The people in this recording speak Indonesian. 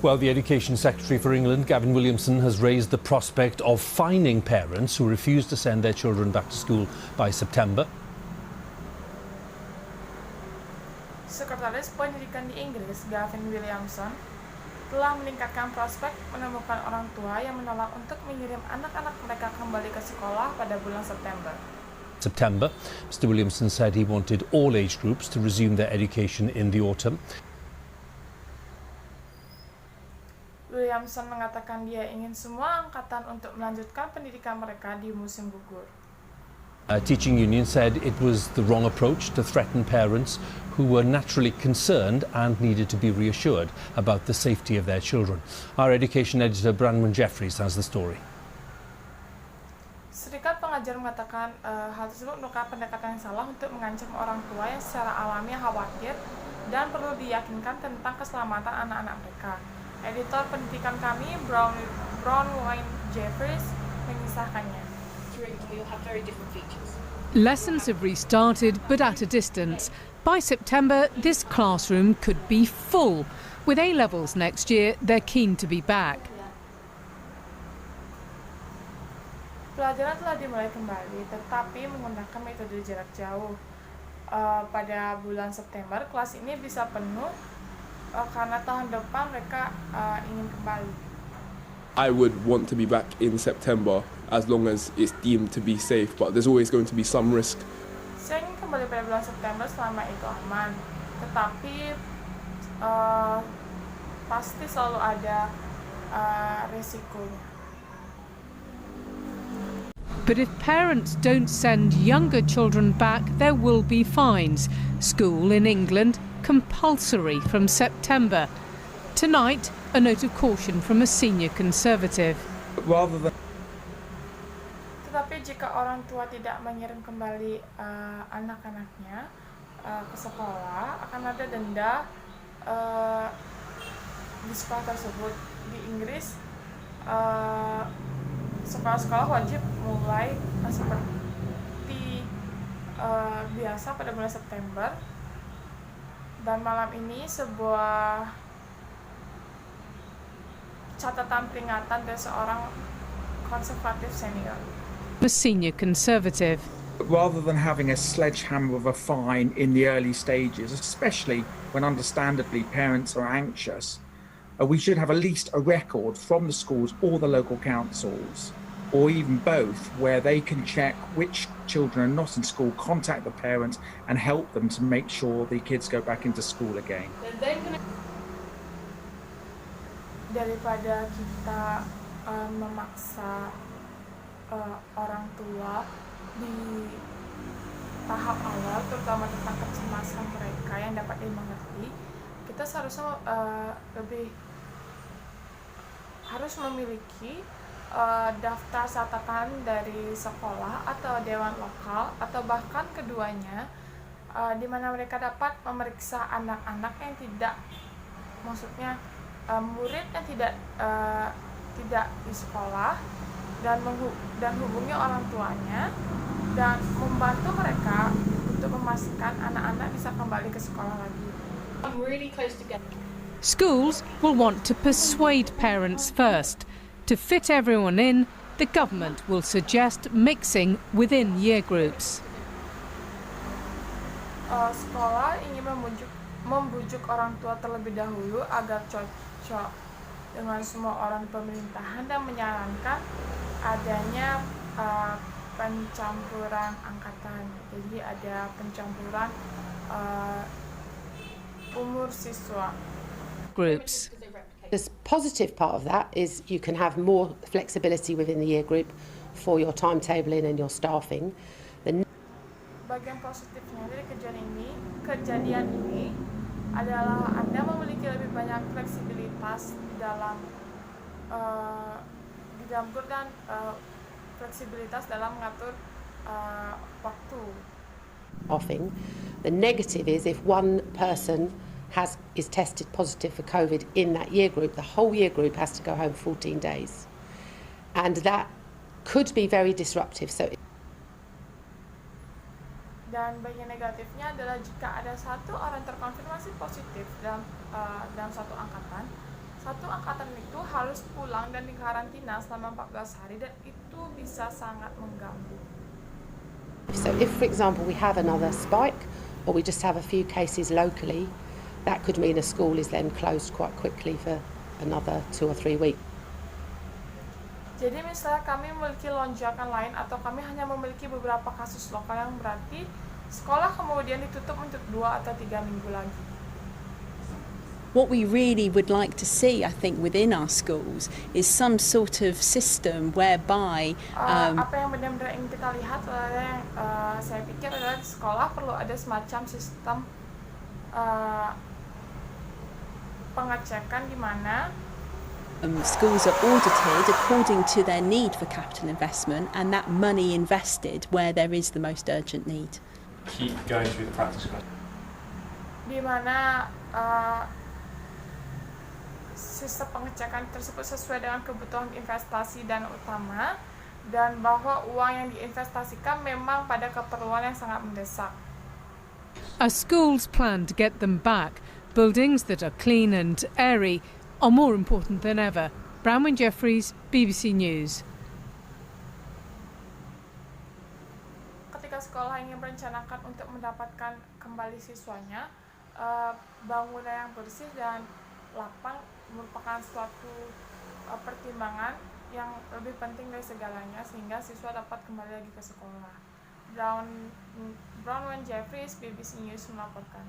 Well, the Education Secretary for England, Gavin Williamson, has raised the prospect of fining parents who refuse to send their children back to school by September. Sekretaris Pendidikan di Inggris, Gavin Williamson, telah meningkatkan prospek menemukan orang tua yang menolak untuk mengirim anak-anak mereka kembali ke sekolah pada bulan September. Mr. Williamson said he wanted all age groups to resume their education in the autumn. Williamson mengatakan dia ingin semua angkatan untuk melanjutkan pendidikan mereka di musim gugur. A teaching union said it was the wrong approach to threaten parents who were naturally concerned and needed to be reassured about the safety of their children. Our education editor Branman Jeffries has the story. Serikat pengajar mengatakan hal tersebut merupakan pendekatan yang salah untuk mengancam orang tua yang secara alami khawatir dan perlu diyakinkan tentang keselamatan anak-anak mereka. Editor pendidikan kami, Branman Jeffries, mengisahkannya. Lessons have restarted, but at a distance. By September, this classroom could be full. With A-levels next year, they're keen to be back. Pelajaran telah dimulai kembali, tetapi menggunakan metode jarak jauh. Pada bulan September, kelas ini bisa penuh karena tahun depan mereka ingin kembali. I would want to be back in September as long as it's deemed to be safe, but there's always going to be some risk. Saya ingin kembali pada bulan September selama itu aman, tetapi pasti selalu ada resikonya. But if parents don't send younger children back, there will be fines. School in England compulsory from September. Tonight, a note of caution from a senior Conservative. Tetapi jika orang tua tidak mengirim kembali anak-anaknya ke sekolah, akan ada denda di sekolah tersebut. Di Inggris, sekolah-sekolah wajib mulai seperti biasa pada bulan September. Dan malam ini sebuah catatan peringatan dari seorang konservatif senior. A senior Conservative. Rather than having a sledgehammer of a fine in the early stages, especially when understandably parents are anxious, we should have at least a record from the schools or the local councils, or even both, where they can check which children are not in school, contact the parents and help them to make sure the kids go back into school again. Daripada kita memaksa orang tua di tahap awal, terutama tentang kecemasan mereka yang dapat dimengerti, kita seharusnya harus memiliki daftar catatan dari sekolah atau dewan lokal atau bahkan keduanya, di mana mereka dapat memeriksa anak-anak yang tidak, maksudnya murid yang tidak di sekolah dan hubungi orang tuanya dan membantu mereka untuk memastikan anak-anak bisa kembali ke sekolah lagi. Schools will want to persuade parents first. To fit everyone in, the government will suggest mixing within year groups. Sekolah ingin membujuk orang tua terlebih dahulu agar cocok dengan semua orang pemerintahan dan menyarankan adanya pencampuran angkatan. Jadi ada pencampuran umur siswa. Groups. The positive part of that is you can have more flexibility within the year group for your timetabling and your staffing. Bagian positifnya dari kejadian ini adalah Anda memiliki lebih banyak fleksibilitas di dalam grup dan fleksibilitas dalam mengatur waktu. The negative is if one person is tested positive for COVID in that year group, the whole year group has to go home 14 days. And that could be very disruptive. Dan bagian negatifnya adalah jika ada satu orang terkonfirmasi positif dalam satu angkatan, satu angkatan itu harus pulang dan dikarantina selama 14 hari dan itu bisa sangat mengganggu. So if, for example, we have another spike or we just have a few cases locally, that could mean a school is then closed quite quickly for another 2 or 3 weeks. Jadi misalnya kami memiliki lonjakan lain atau kami hanya memiliki beberapa kasus lokal yang berarti sekolah kemudian ditutup untuk 2 atau 3 minggu lagi. What we really would like to see, I think, within our schools is some sort of system whereby apa yang benar-benar ingin kita lihat adalah saya pikir adalah di sekolah perlu ada semacam sistem pengecekan di mana schools are audited according to their need for capital investment and that money invested where there is the most urgent need. Keep going through the practice. di mana sistem pengecekan tersebut sesuai dengan kebutuhan investasi dana utama dan bahwa uang yang diinvestasikan memang pada keperluan yang sangat mendesak. As schools plan to get them back, buildings that are clean and airy are more important than ever. Bronwyn Jeffries, BBC News. Ketika sekolah ingin merencanakan untuk mendapatkan kembali siswanya, bangunan yang bersih dan lapang merupakan suatu pertimbangan yang lebih penting dari segalanya sehingga siswa dapat kembali lagi ke sekolah. Bronwyn Jeffries, BBC News melaporkan.